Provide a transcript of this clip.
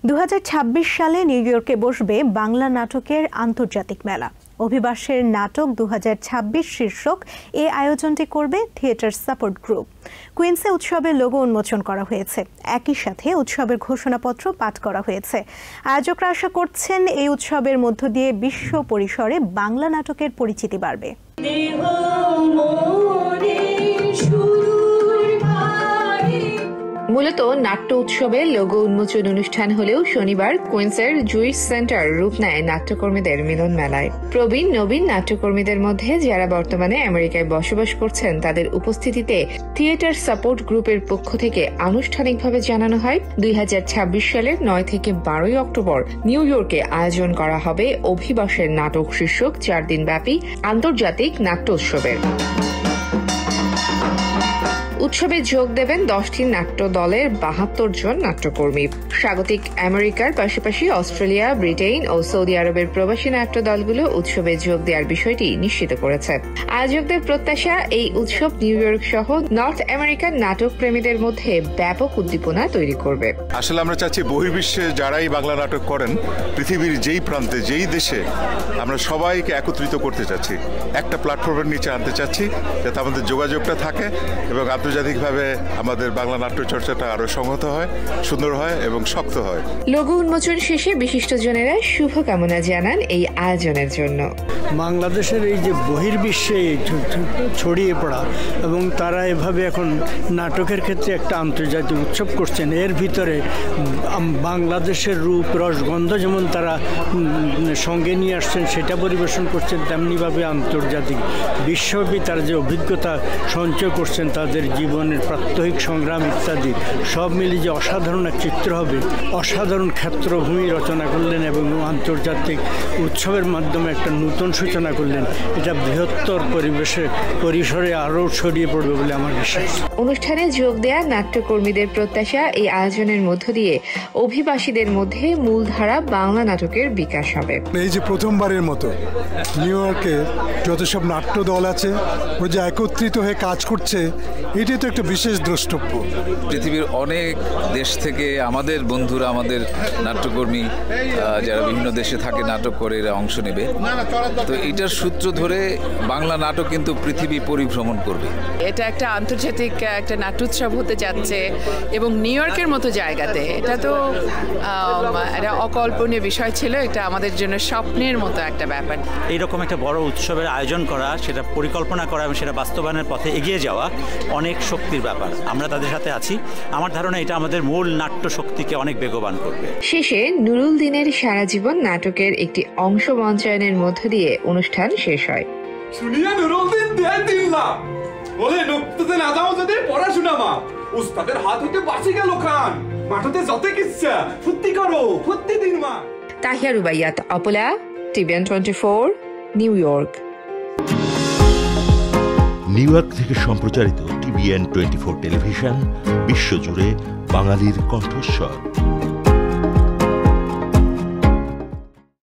2026 সালে নিউ ইয়র্কে বসবে বাংলা নাটকের আন্তর্জাতিক মেলা। অভিবাসের নাটক 2026 শীর্ষক এই আয়োজনটি করবে থিয়েটার সাপোর্ট গ্রুপ। কুইন্সে উৎসবের লোগো উন্মোচন করা হয়েছে, একই সাথে উৎসবের ঘোষণাপত্র পাঠ করা হয়েছে। আয়োজকরা আশা করছেন এই উৎসবের মধ্য দিয়ে বিশ্ব পরিসরে বাংলা নাটকের পরিচিতি বাড়বে। মূলত নাট্য উৎসবের লোগো উন্মোচন অনুষ্ঠান হলেও শনিবার কুইন্সের জুইস সেন্টার রূপ নেয় নাট্যকর্মীদের মিলন মেলায়। প্রবীণ নবীন নাট্যকর্মীদের মধ্যে যারা বর্তমানে আমেরিকায় বসবাস করছেন তাদের উপস্থিতিতে থিয়েটার সাপোর্ট গ্রুপের পক্ষ থেকে আনুষ্ঠানিকভাবে জানানো হয় 2026 সালের 9 থেকে 12 অক্টোবর নিউ ইয়র্কে আয়োজন করা হবে অভিবাসের নাটক শীর্ষক 4 দিনব্যাপী আন্তর্জাতিক নাট্য উৎসবের। উৎসবে যোগ দেবেন 10টি নাট্য দলের 72 জন নাট্যকর্মী। স্বাগতিক আমেরিকার পাশাপাশি অস্ট্রেলিয়া, ব্রিটেন ও সৌদি আরবের প্রবাসী নাট্য দলগুলো উৎসবে যোগ দেওয়ার বিষয়টি নিশ্চিত করেছে। আয়োজকদের প্রত্যাশা, এই উৎসব নিউ ইয়র্ক সহ নর্থ আমেরিকার নাটক প্রেমীদের মধ্যে ব্যাপক উদ্দীপনা তৈরি করবে। আসলে আমরা চাচ্ছি বহির্বিশ্বে যারাই বাংলা নাটক করেন, পৃথিবীর যেই প্রান্তে যেই দেশে, আমরা সবাইকে একত্রিত করতে চাচ্ছি, একটা প্ল্যাটফর্মের নিচে আনতে চাচ্ছি, যাতে আমাদের যোগাযোগটা থাকে এবং আন্তর্জাতিকভাবে আমাদের বাংলা নাট্য চর্চাটা আরো সংহত হয়, সুন্দর হয় এবং শক্ত হয়। লোগো উন্মোচন শেষে বিশিষ্টজনেরা শুভকামনা জানান এই আয়োজনের জন্য। বাংলাদেশের এই যে বহির্বিশ্বে ছড়িয়ে পড়া এবং তারা এভাবে এখন নাটকের ক্ষেত্রে একটা আন্তর্জাতিক উৎসব করছেন, এর ভিতরে বাংলাদেশের রূপ রসগন্ধ যেমন তারা সঙ্গে নিয়ে আসছেন সেটা পরিবেশন করছেন, তেমনিভাবে আন্তর্জাতিক বিশ্বব্যাপী তারা যে অভিজ্ঞতা সঞ্চয় করছেন, তাদের জীবনের প্রাত্যহিক সংগ্রাম ইত্যাদি সব মিলে যে অসাধারণ এক চিত্র হবে, অসাধারণ ক্ষেত্রভূমি রচনা করলেন এবং আন্তর্জাতিক উৎসবের মাধ্যমে একটা নতুন সূচনা করলেন। এটা বৃহত্তর পরিসরে আরও ছড়িয়ে পড়বে বলে আমার বিশ্বাস। অনুষ্ঠানে যোগ দেয়া নাট্যকর্মীদের প্রত্যাশা, এই আয়োজনের মধ্য দিয়ে অভিবাসীদের মধ্যে মূলধারা বাংলা নাটকের বিকাশ হবে। এই যে প্রথমবারের মতো নিউ ইয়র্কে যত সব নাট্য দল আছে ও যে একত্রিত হয়ে কাজ করছে, এটাই তো একটা বিশেষ দ্রষ্টব্য। পৃথিবীর অনেক দেশ থেকে আমাদের বন্ধুরা, আমাদের নাট্যকর্মী যারা বিভিন্ন দেশে থাকে নাটক করে, এরা অংশ নেবে। তো এটার সূত্র ধরে বাংলা নাটক কিন্তু পৃথিবী পরিভ্রমণ করবে। এটা একটা আন্তর্জাতিক একটা নাট্যোৎসব হতে যাচ্ছে এবং নিউ ইয়র্কের মতো জায়গাতে, এটা তো একটা অকল্পনীয় বিষয় ছিল। এটা আমাদের জন্য স্বপ্নের মতো একটা ব্যাপার। এইরকম একটা বড় উৎসবের আয়োজন করা, সেটা পরিকল্পনা করা এবং সেটা বাস্তবায়নের পথে এগিয়ে যাওয়া অনেক শক্তির ব্যাপার। আমরা তাদের সাথে আছি। আমার ধারণা এটা আমাদের মূল নাট্য শক্তিকে অনেক বেগবান করবে। শেষে নুরুল দিনের সারা জীবন নাটকের একটি অংশ মঞ্চায়নের মধ্য দিয়ে অনুষ্ঠান শেষ হয়। শুনিয়া নুরুল দিন দেয় 3 লাখ বলে নুক্ততে না যাও যদি পড়াশোনা মা উস্তাদের হাত হতে বাঁচি গেল খান মাঠতে যত ইচ্ছা ফুর্তি করো, ফুর্তি দিন মা। তাহিয়া রুবাইয়াত, অপলা, TVN 24, new York. New York থেকে সম্প্রচারিত টিভিএন 24 টেলিভিশন বিশ্বজুড়ে বাঙালির কণ্ঠস্বর।